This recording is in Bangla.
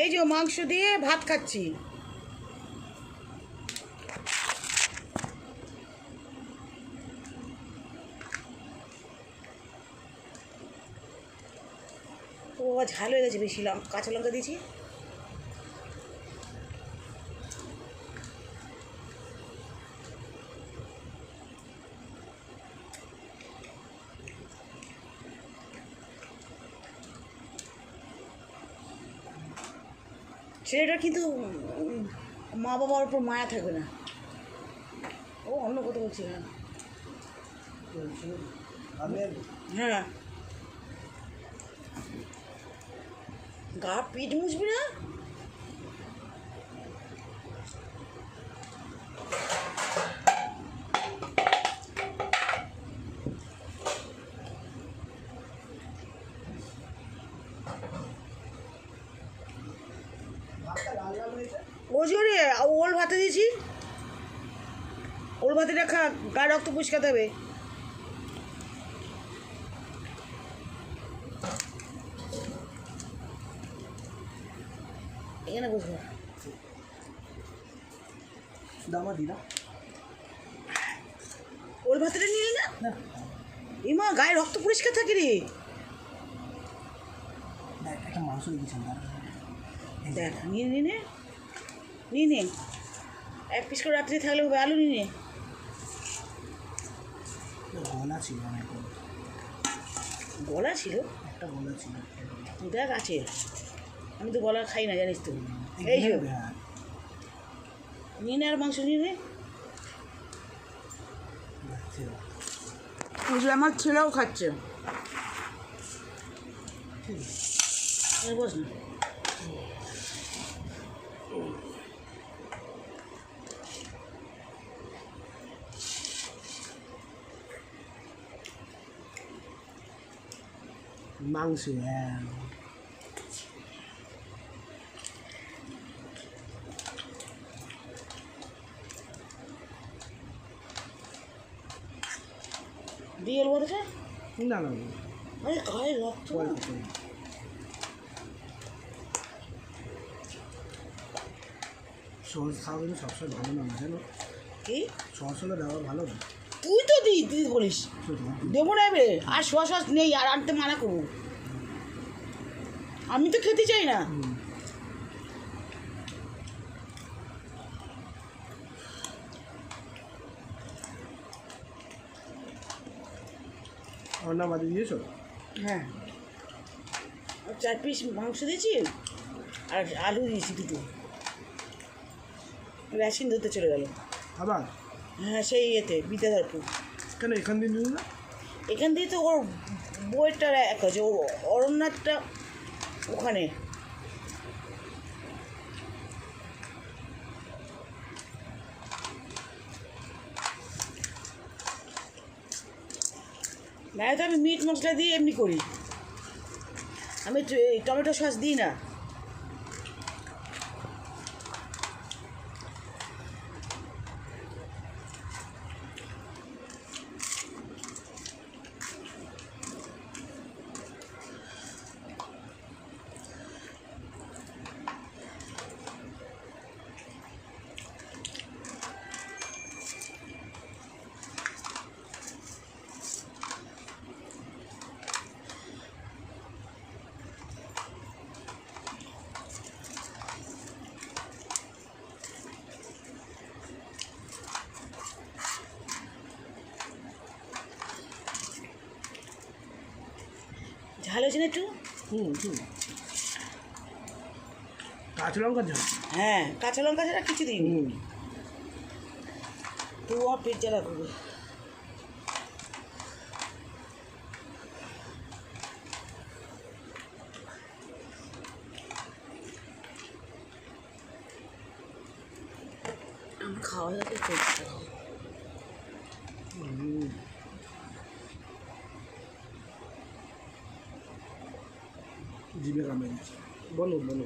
এই যে মাংস দিয়ে ভাত খাচ্ছি। ও ঝাল হয়ে গেছে, বেশি কাঁচা লঙ্কা দিয়েছি। ছেলেটার কিন্তু মা বাবার উপর মায়া থাকবে না। ও অন্য কথা বলছি না। হ্যাঁ, গা পিঠ মুছবি না? ও জোরে ওল ভাতে দিয়েছি, ওল ভাতে খা, গা রক্ত পরিষ্কার হবে। এখানে বসবো, দামা দিদা ওল ভাতটা নিয়ে না। এমা গায়ে রক্ত পরিষ্কার থাকে রে। একটা মাংস দিয়েছিলাম, দেখ নিয়ে নে, নিয়ে নে, এক পিস করে রাত্রি থাকলে হবে। আলু নিয়ে নে। গলা ছিল অনেক, গলা ছিল, একটা গলা ছিল। দেখ আছে, আমি তো গলা খাই না জানিস তো। এই যে নিয়ে নে, আর মাংস নিয়ে নে। আমার ছেলেও খাচ্ছে। বস না, মাংস। হ্যাঁ, দিয়ে এল বলছে না না, আরে গায়ে রক্ত। সহজ খাওয়া কিন্তু সবসময় ভালো না, জানো কি সহজ হলে দেওয়া ভালো না। তুই তো দিদি বলিস দেবো না এবারে, আর সোয়া সস নেই, আর আনতে মানা করবো। আমি তো খেতে চাই না। রান্না বাদি দিয়েছো? হ্যাঁ, 4 পিস মাংস দিয়েছি, আর আলু দিয়েছি দুটো। রেশন ধরতে চলে গেল আবার। হ্যাঁ, সেই ইয়েতে বিদ্যাধরপুর। কেন এখান দিয়ে নিল না? এখান দিয়ে তো ওর বইয়েরটা এক আছে, ওর অরণ্যাথটা ওখানে। না তো আমি মিট মশলা দিয়ে এমনি করি, আমি টমেটো সস দিই না। ঝাল হয়েছে না একটু? কাঁচা লঙ্কা ঝাল। হ্যাঁ, কাঁচা লঙ্কা ছাড়া কিছু দিইনি। তো আমার পেট জ্বালা করবে। আমার খাওয়া যাবে চলছে। জিভে কামড়ে দিচ্ছে। বলো বলো।